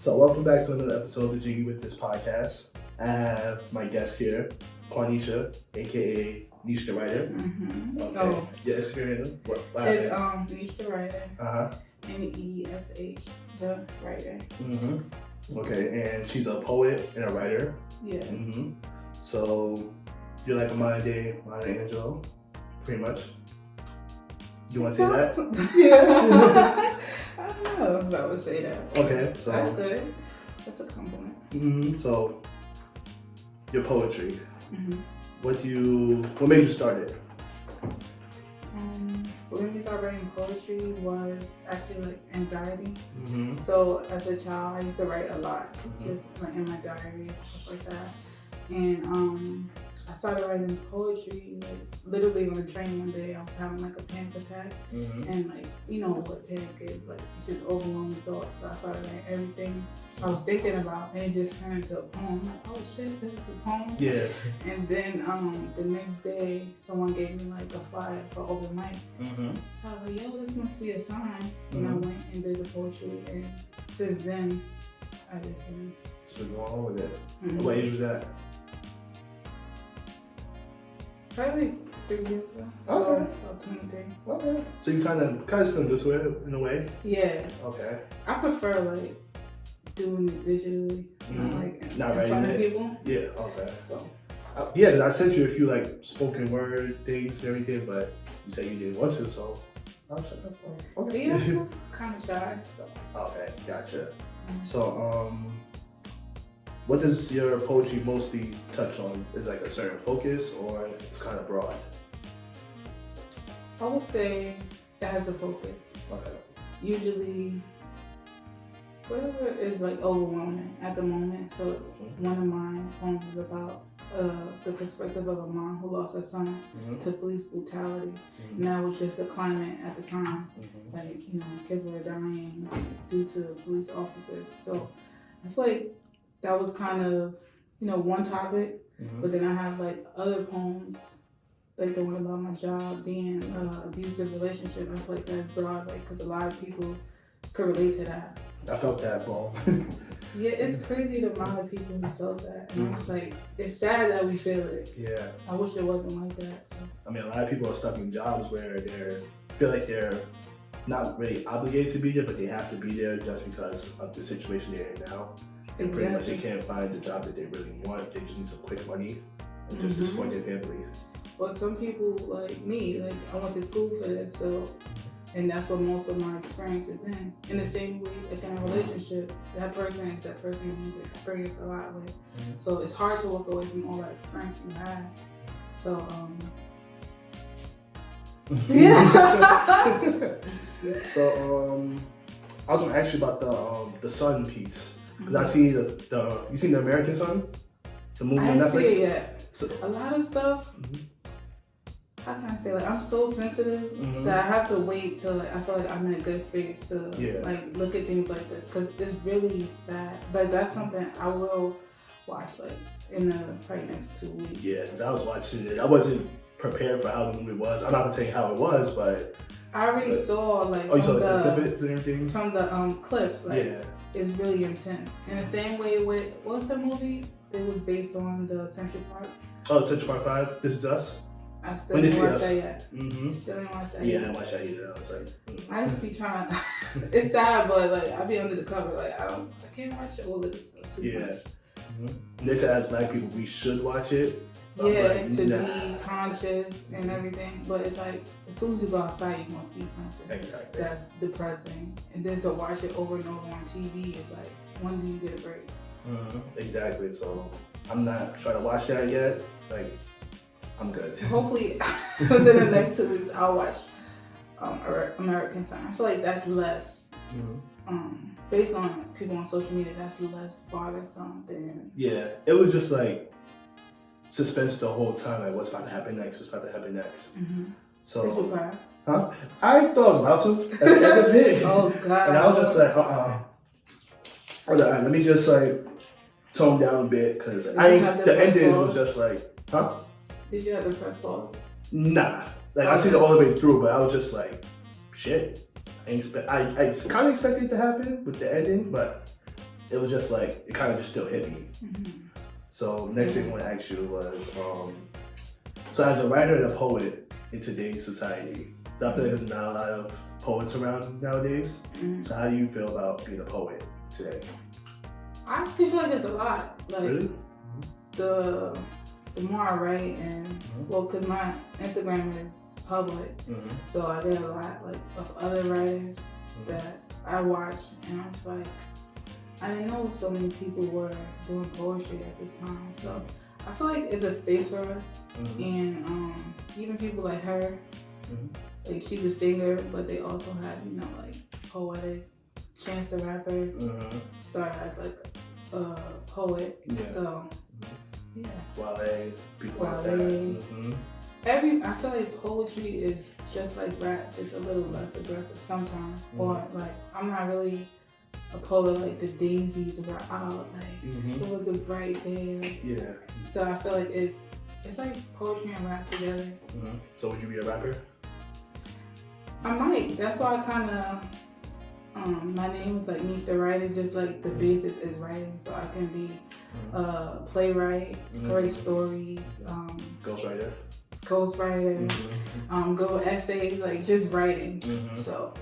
So welcome back to another episode of Jiggy with This podcast. I have my guest here, Quanisha, aka Nesh the Writer. Mm-hmm. Okay. Oh. Yeah, it's good. It's Nesh the Writer. N-E-S-H, the Writer. Mm-hmm. Okay, and she's a poet and a writer. Yeah. Mm-hmm. So you're like a modern day Angelo, pretty much. You want to say that? Yeah. I don't know if I would say that. Okay, so that's good. That's a compliment. Mm-hmm. So your poetry. Mm-hmm. What made you start it? What made me start writing poetry was actually like anxiety. Mm-hmm. So as a child, I used to write a lot, just like in my diaries and stuff like that. And I started writing poetry like literally on the train one day. I was having like a panic attack, and like you know what panic is, like just overwhelming thoughts. So I started writing everything I was thinking about, and it just turned into a poem. I'm like, oh shit, this is a poem. Yeah. And then the next day, someone gave me like a flyer for open mic. So I was like, yo, this must be a sign. And I went and did the poetry, and since then, I just been going on with it. What age was that? Probably like 3 years ago. So Okay. about 23. Okay. So you kind of still do it in a way? Yeah. Okay. I prefer like doing it digitally, not in front of people. Yeah. Okay. So. Yeah, 'cause I sent you a few like spoken word things and everything, but you said you didn't want to, so I was like, oh, okay. Yeah, I was kind of shy. So. Okay, gotcha. So what does your poetry mostly touch on? Is like a certain focus, or it's kind of broad? I would say it has a focus. Okay. Usually, whatever is like overwhelming at the moment. So one of my poems is about the perspective of a mom who lost her son to police brutality. And that was just the climate at the time. Like, you know, kids were dying due to police officers. So I feel like that was kind of, you know, one topic. But then I have like other poems, like the one about my job being an abusive relationship. I feel like that's broad, like, because a lot of people could relate to that. I felt that, bro. Yeah, it's crazy the amount of people who felt that. And I was like, it's sad that we feel it. Yeah. I wish it wasn't like that. So. I mean, a lot of people are stuck in jobs where they feel like they're not really obligated to be there, but they have to be there just because of the situation they're in now. And pretty much they can't find the job that they really want. They just need some quick money and just to support their family. Well, some people like me, like I went to school for this, so, and that's what most of my experience is in. In the same way, like in a relationship, that person is that person you experience a lot with. So it's hard to walk away from all that experience you had. So, yeah. So, I was gonna ask you about the Sun piece. Because I see you seen the American Sun? The movie on Netflix? I didn't see it yet. So, a lot of stuff, how can I say, like, I'm so sensitive that I have to wait till, like, I feel like I'm in a good space to, like, look at things like this. Because it's really sad. But that's something I will watch, like, in the probably next 2 weeks. Yeah, because I was watching it. I wasn't prepared for how the movie was. I'm not going to tell you how it was, but... I already saw, like, you saw the snippets and everything? From the clips, like, it's really intense. In the same way with, what's that movie that was based on the Central Park? Oh, Central Park 5, This Is Us? I still didn't watch that yet. Still didn't watch that yet. Yeah, I didn't watch that either. I was like, I just be trying to, it's sad, but like, I be under the cover. Like, I can't watch all of this stuff too much. They said as black people, we should watch it. Yeah, to be conscious and everything. But it's like, as soon as you go outside, you're going to see something that's depressing. And then to watch it over and over on TV is like, when do you get a break? Exactly. So I'm not trying to watch that yet. Like, I'm good. Hopefully, within the next 2 weeks, I'll watch American Sun. I feel like that's less, based on people on social media, that's less bothersome than... Yeah, it was just like suspense the whole time, like what's about to happen next. So, did you cry? Huh? I thought I was about to at the end of it. Oh, God. And I was just like, hold on, let me just like tone down a bit, because the ending was just like, huh? Did you have to press pause? Nah. Like, I seen it all the way through, but I was just like, shit. I kind of expected it to happen with the ending, but it was just like, it kind of just still hit me. So next thing I want to ask you was, so as a writer and a poet in today's society, so I feel like there's not a lot of poets around nowadays. So how do you feel about being a poet today? I actually feel like it's a lot. Like, Really? The more I write and, well, because my Instagram is public, so I did a lot like of other writers that I watched, and I was like, I didn't know so many people were doing poetry at this time. So I feel like it's a space for us, and even people like her, like she's a singer, but they also have, you know, like poetic. Chance the Rapper started as like a poet, so yeah. Wale, people like Wale. that. I feel like poetry is just like rap, just a little less aggressive sometimes. Or like, I'm not really a poet like the daisies were out, like it was a bright day. Yeah. So I feel like it's like poetry and rap together. So would you be a rapper? I might. That's why I kind of. My name is like Nesh the Writer, just like the basis is writing, so I can be playwright, write stories, Ghostwriter, go essays, like just writing. So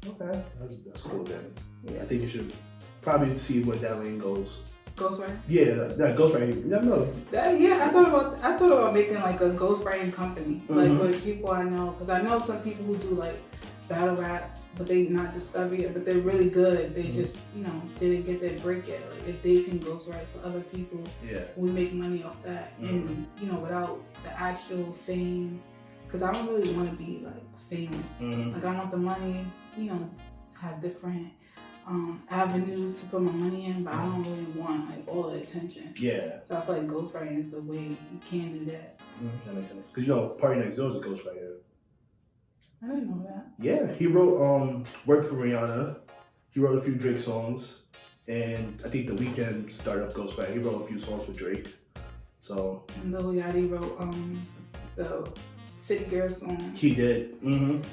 okay, that's cool then. Yeah. I think you should probably see where that lane goes. Ghostwriter? Yeah, that ghostwriting. Yeah, no. I thought about making like a ghostwriting company, like with people I know, because I know some people who do like battle rap, but they not discovered yet, but they're really good. They just, you know, didn't get their break yet. Like if they can ghostwrite for other people, we make money off that, and you know, without the actual fame, because I don't really want to be like famous. Like I want the money, you know, have different avenues to put my money in, but I don't really want like all the attention. Yeah. So I feel like ghostwriting is a way you can do that. That makes sense. Because you know, Party Next Door is a ghostwriter. I didn't know that. Yeah, he wrote work for Rihanna. He wrote a few Drake songs, and I think The Weeknd started off ghostwriting. He wrote a few songs for Drake. So. And Lil Yachty wrote the City Girl song. He did,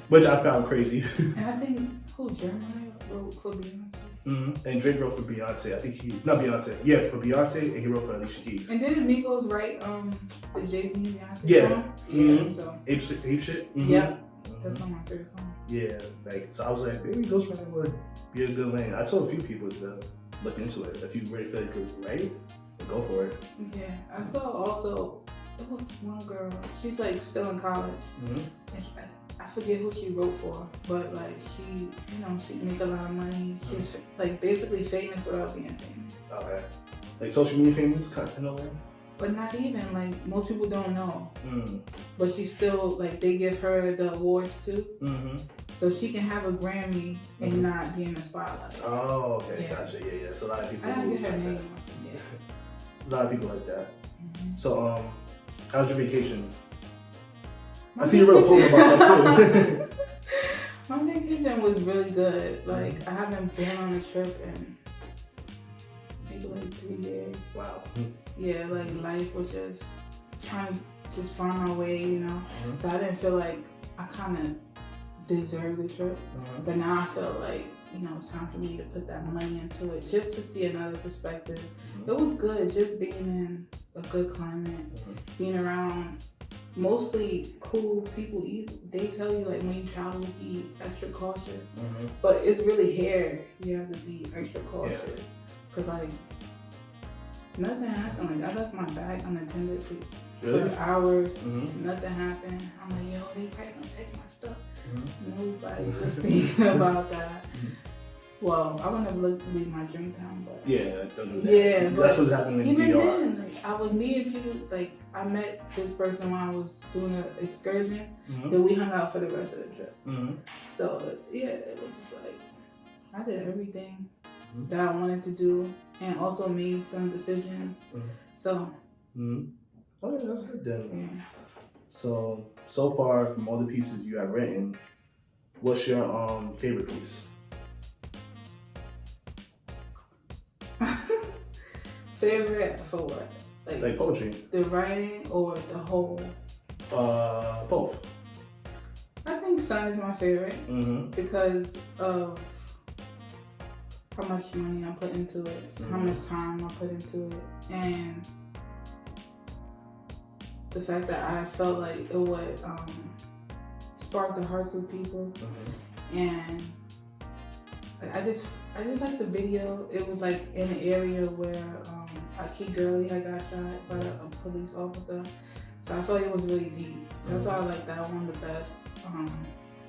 which I found crazy. And I think Jeremiah wrote for Beyonce. And Drake wrote for Beyonce. I think not Beyonce. Yeah, for Beyonce, and he wrote for Alicia Keys. And didn't Migos write the Jay-Z and Beyonce song? Yeah. So. Ape Shit. Yep. That's one of my favorite songs. Yeah, like so I was like, maybe ghostwriting would be a good lane. I told a few people to look into it. If you really feel like you could write it, go for it. Yeah, I saw also, it was one girl, she's like still in college. And I forget who she wrote for, but like she, you know, she make a lot of money. She's like basically famous without being famous. Okay. Like social media famous kind of in a way? But not even, like most people don't know. But she still, like they give her the awards too. So she can have a Grammy and not be in the spotlight. Oh, okay, gotcha, yeah. So a lot of people I gotta get her like name. That. A lot of people like that. So how's your vacation? I see you wrote a poem about that too. My vacation was really good. Like I haven't been on a trip in maybe like 3 years. Wow. Yeah, like life was just trying to just find my way, you know. So I didn't feel like I kind of deserved the trip. But now I feel like, you know, it's time for me to put that money into it just to see another perspective. It was good just being in a good climate, being around mostly cool people. They tell you like when you travel, be extra cautious, but it's really here you have to be extra cautious because like nothing happened. Like I left my bag unattended for hours. Nothing happened. I'm like, yo, they probably gonna take my stuff. Nobody was thinking about that. Well, I would never leave my drink down, but don't do that. Yeah, but that's what's happening in even DR. then, like, I was meeting people. Like I met this person when I was doing an excursion, and we hung out for the rest of the trip. So yeah, it was just like I did everything that I wanted to do, and also made some decisions. So. Oh yeah, that's good then. So far from all the pieces you have written, what's your favorite piece? Favorite for what? Like poetry. The writing or the whole? Both. I think Sun is my favorite because of how much money I put into it, how much time I put into it, and the fact that I felt like it would spark the hearts of people, and I just like the video. It was like in an area where a key girlie had got shot by a police officer, so I feel like it was really deep. That's why I like that one the best.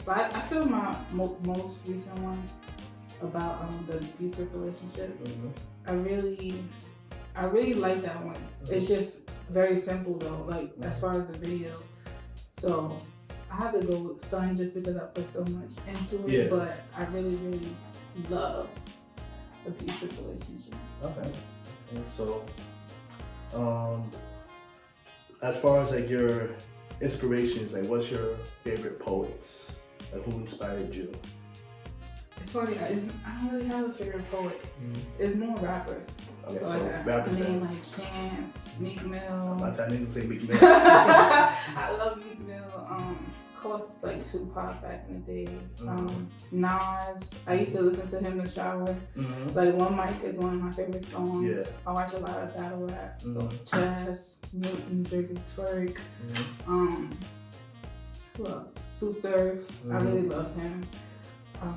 But I feel my most recent one about the abusive relationship. I really like that one. It's just very simple though, like as far as the video. So I have to go with Sun just because I put so much into it. But I really love abusive relationships. Okay. And so, as far as like your inspirations, like what's your favorite poets? Like who inspired you? It's funny, I don't really have a favorite poet. It's more rappers. Okay, so like rappers. I mean, like Chance, Meek Mill. I didn't say Meek Mill. I love Meek Mill. Of course, like Tupac back in the day. Nas. I used to listen to him in the shower. Like One Mic is one of my favorite songs. Yeah. I watch a lot of battle rap. So Chess, New Jersey Twerk. Who else? Sue Surf. I really love him. As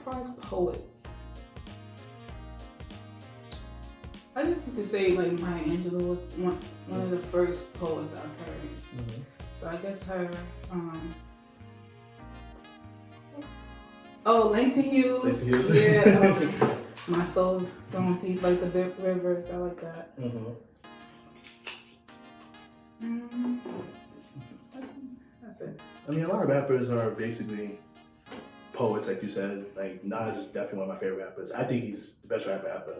far as poets, I guess you could say like Maya Angelou was one of the first poets I've heard. So I guess her. Langston Hughes. Yeah. My soul's going deep like the rivers. I like that. That's it. I mean, a lot of rappers are basically poets, like you said. Like Nas is definitely one of my favorite rappers. I think he's the best rapper ever.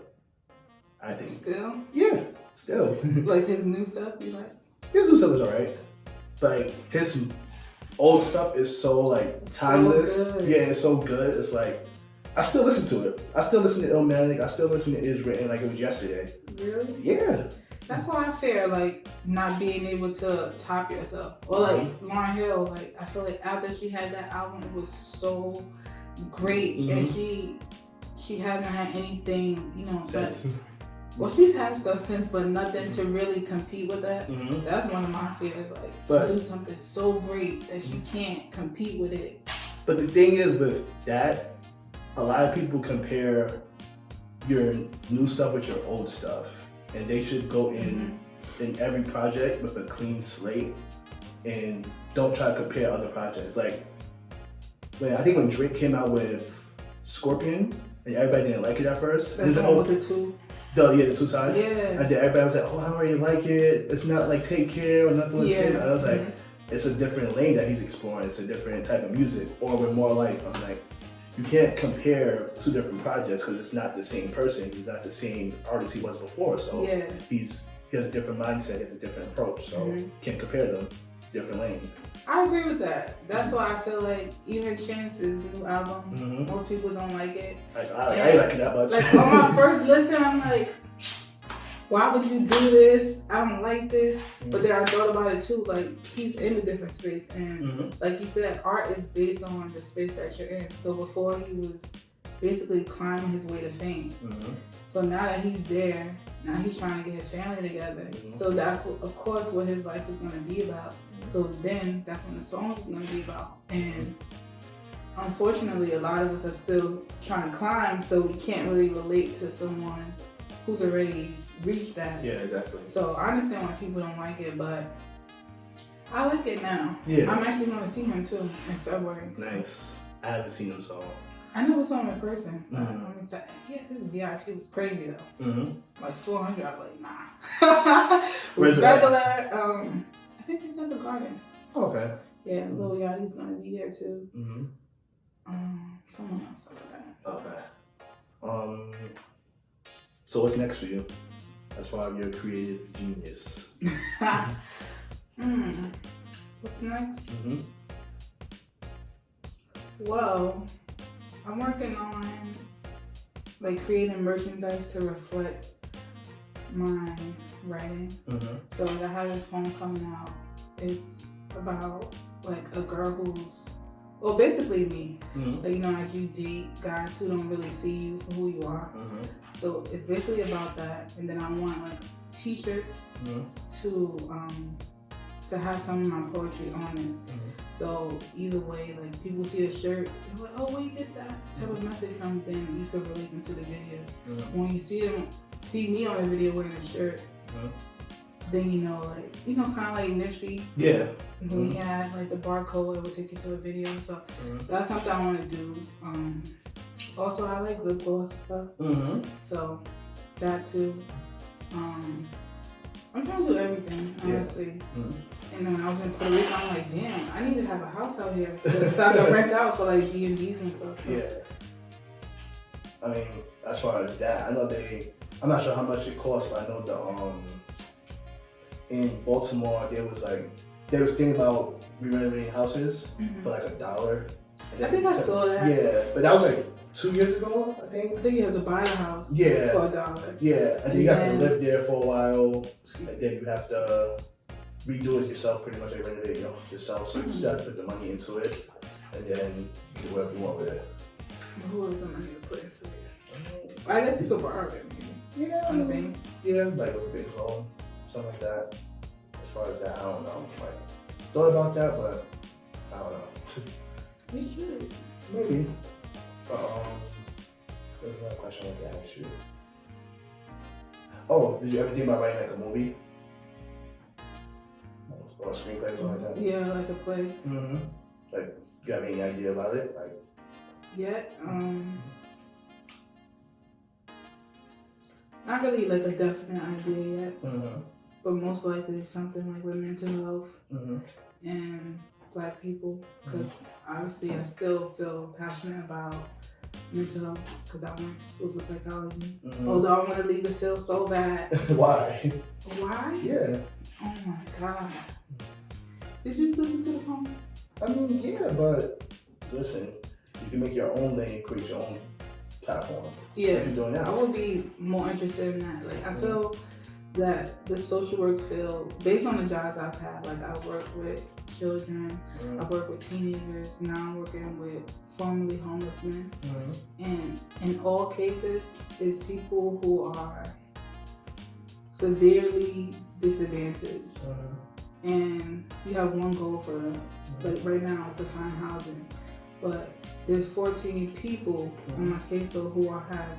I think. Still? Yeah, still. Like his new stuff, you like? His new stuff is alright. Like his old stuff is so like timeless. So good. Yeah, it's so good. It's like I still listen to it. I still listen to Illmatic. I still listen to Is Written like it was yesterday. Really? Yeah. That's why I fear like not being able to top yourself. Or like Lauryn Hill, like I feel like after she had that album, it was so great, and she hasn't had anything, you know. Since. Well, she's had stuff since, but nothing to really compete with that. That's one of my fears, like to do something so great that you can't compete with it. But the thing is with that, a lot of people compare your new stuff with your old stuff. And they should go in every project with a clean slate and don't try to compare other projects. Like, I think when Drake came out with Scorpion and everybody didn't like it at first. That's the one with the two. The two sides. Yeah. And then everybody was like, oh, I already like it. It's not like Take Care or nothing. I was like, it's a different lane that he's exploring. It's a different type of music. Or with More Life, I'm like, you can't compare two different projects because it's not the same person. He's not the same artist he was before. So he has a different mindset. He has a different approach. So can't compare them. It's a different lane. I agree with that. That's why I feel like even Chance's new album, most people don't like it. I ain't like it that much. Like on my first listen, I'm like, why would you do this? I don't like this. But then I thought about it too, like he's in a different space. And like you said, art is based on the space that you're in. So before he was basically climbing his way to fame. So now that he's there, now he's trying to get his family together. So that's, of course, what his life is going to be about. So then that's when the song is going to be about. And unfortunately, a lot of us are still trying to climb, so we can't really relate to someone who's already reached that. Yeah, exactly. So I understand why people don't like it, but I like it now. Yeah. I'm actually going to see him too in February. Nice. So. I haven't seen him, so. I never saw him in person. I'm excited. Yeah, his VIP was crazy though. Like 400. I was like, nah. Where's regular. I think he's at the Garden. Oh, okay. Yeah, Lil Yachty's gonna be there too. Someone else over there. Okay. So what's next for you, as far as your creative genius? What's next? Well, I'm working on like creating merchandise to reflect my writing. So I have this poem coming out. It's about like a girl who's well, basically me. Like, you know, as you date guys who don't really see you for who you are. So it's basically about that. And then I want like t-shirts to have some of my poetry on it. So either way, like people see the shirt, they're like, oh, well, you did that type of message from, then you can relate them to the video. When you see me on the video wearing a shirt, then you know, like, you know, kind of like Nipsey. Yeah. When we had like the barcode, it would take you to a video. So that's something I want to do. Also, I like lip gloss and stuff. So that too. I'm trying to do everything, honestly. And then when I was in Puerto Rico, I'm like, damn, I need to have a house out here so I can rent out for like B&Bs and stuff. So. Yeah. I mean, as far as that, I know I'm not sure how much it costs, but I know in Baltimore, they was thinking about renovating houses for like $1. I think I saw that. Yeah, but that was like 2 years ago, I think. I think you have to buy a house for $1. Yeah, and then you have to live there for a while, and then you have to redo it yourself, pretty much, like renovate yourself. So you still have to put the money into it, and then you do whatever you want with it. Who has the money to put into it? I guess you could borrow it, maybe. Yeah. On the banks. Yeah, like a big loan, something like that. As far as that, I don't know. Like, thought about that, but I don't know. You should. Maybe. There's another question I want to ask you. Oh, did you ever think about writing like a movie? Or a screenplay or something like that? Yeah, like a play. Like, you have any idea about it? Like, not really like a definite idea yet. But most likely something like with mental health and Black people, because obviously I still feel passionate about mental health because I went to school for psychology. Although I want to leave the field so bad. Why? Why? Yeah. Oh my God. Did you listen to the poem? I mean, yeah, but listen, you can make your own lane, create your own platform. Yeah. What you doing now? I would be more interested in that. Like, I feel that the social work field, based on the jobs I've had, like I've worked with children, I've worked with teenagers, now I'm working with formerly homeless men. And in all cases, it's people who are severely disadvantaged. And you have one goal for them. Like right now, it's to find housing. But there's 14 people on my caseload who have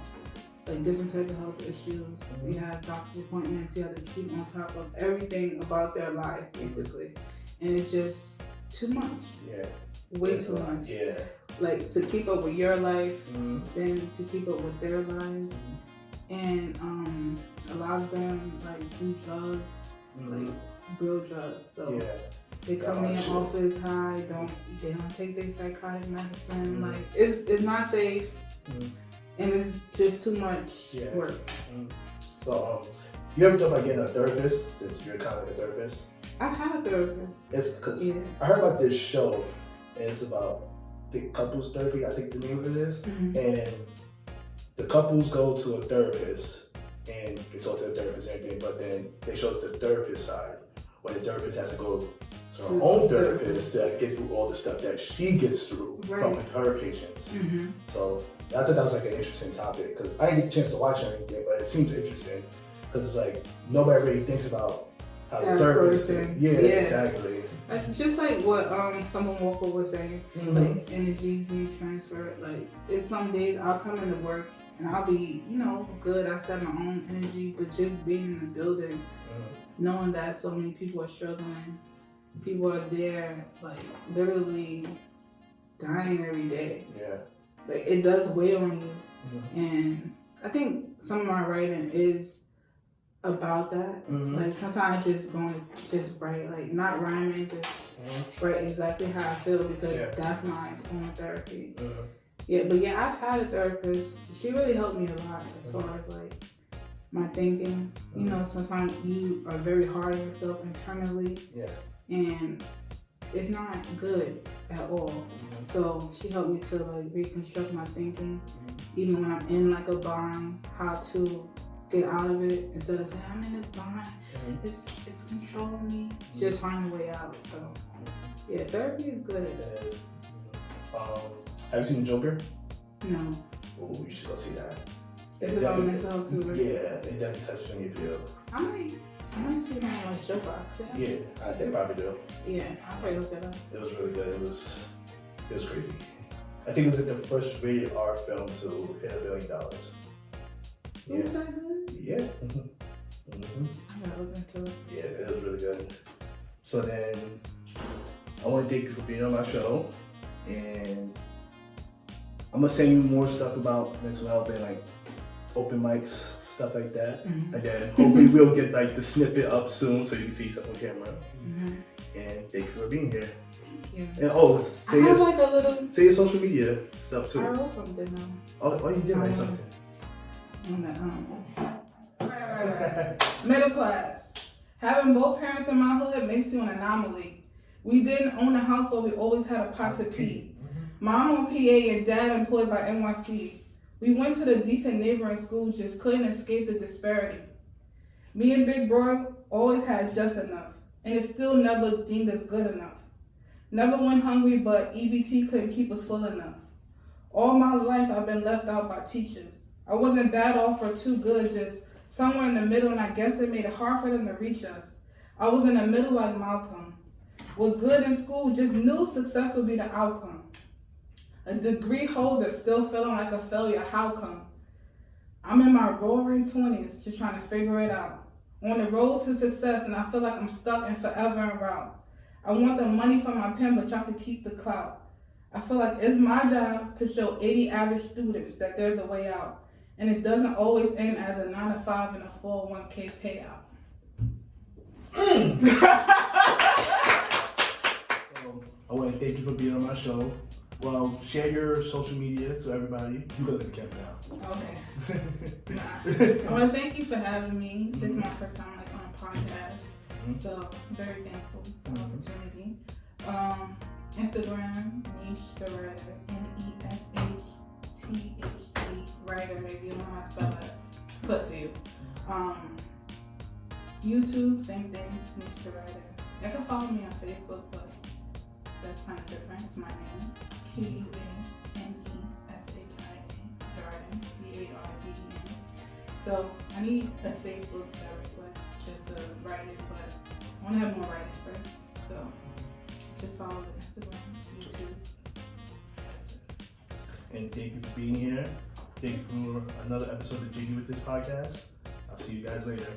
like different type of health issues. You have doctor's appointments. You have to keep on top of everything about their life, basically. And it's just too much. Yeah. Way too much. Yeah. Like to keep up with your life, then to keep up with their lives. And a lot of them like do drugs, like real drugs. So they come in office high, they don't take their psychotic medicine. Like it's not safe. And it's just too much work. So, you ever thought about getting a therapist, since you're kind of like a therapist? I've had a therapist. It's because I heard about this show, and it's about the couples therapy, I think the name of it is. And the couples go to a therapist, and they talk to the therapist and everything, but then they show the therapist side, where the therapist has to go to her own therapist to get through all the stuff that she gets through from her patients. So I thought that was like an interesting topic because I didn't get a chance to watch anything, but it seems interesting because it's like nobody really thinks about how the therapist. Exactly. That's just like what someone Walker was saying, like energies being transferred. Like it's some days I'll come into work and I'll be, you know, good. I set my own energy, but just being in the building, knowing that so many people are struggling, people are there, like literally dying every day. Yeah. Like it does weigh on you, and I think some of my writing is about that. Like sometimes I just going to just write, like not rhyming, just write exactly how I feel because that's my form of therapy. But I've had a therapist. She really helped me a lot as far as like my thinking. You know, sometimes you are very hard on yourself internally, and it's not good at all. So she helped me to like reconstruct my thinking, even when I'm in like a bind, how to get out of it instead of saying I'm in this bind, it's controlling me. Just find a way out. So therapy is good. It is. Have you seen The Joker? No. Oh, you should go see that. Is it on mental health too? Right? Yeah, it definitely touches on your feel. I might see it on like Showbox. Yeah, they probably do. Yeah, I'll probably look it up. It was really good. It was crazy. I think it was like the first rated R film to hit $1 billion. Yeah. Was that good? Yeah. Mm-hmm. I gotta look into it. Yeah, it was really good. So then, I want to thank you for being on my show, and I'm gonna send you more stuff about mental health and like open mics, stuff like that. Mm-hmm. And then hopefully we'll get like the snippet up soon so you can see something on camera. Mm-hmm. And thank you for being here. Thank you. And say your social media stuff too. I wrote something though. Oh, you did write something. Right. Middle class. Having both parents in my hood makes you an anomaly. We didn't own a house, but we always had a pot to pee. Mom on PA and dad employed by NYC. We went to the decent neighboring school, just couldn't escape the disparity. Me and Big Bro always had just enough, and it still never deemed us good enough. Never went hungry, but EBT couldn't keep us full enough. All my life I've been left out by teachers. I wasn't bad off or too good, just somewhere in the middle, and I guess it made it hard for them to reach us. I was in the middle like Malcolm. Was good in school, just knew success would be the outcome. A degree holder still feeling like a failure, how come? I'm in my roaring 20s, just trying to figure it out. On the road to success, and I feel like I'm stuck and forever en route. I want the money from my pen, but y'all can keep the clout. I feel like it's my job to show 80 average students that there's a way out. And it doesn't always end as a 9 to 5 and a 401k payout. I want to thank you for being on my show. Well, share your social media to everybody. You go to the camera now. Okay. I want to thank you for having me. This is my first time on a podcast, so I'm very thankful for the opportunity. Instagram, Nesh the Writer, NESHTHE Writer. Maybe you don't know how to spell that. It's put for you. YouTube, same thing, Nesh the Writer. You can follow me on Facebook, but that's kind of different. It's my name. QUANESHIA, Darden, DARDEN. So I need a Facebook that reflects just the writing, but I want to have more writing first. So just follow the Instagram, YouTube. That's it. And thank you for being here. Thank you for another episode of Jiggy with this podcast. I'll see you guys later.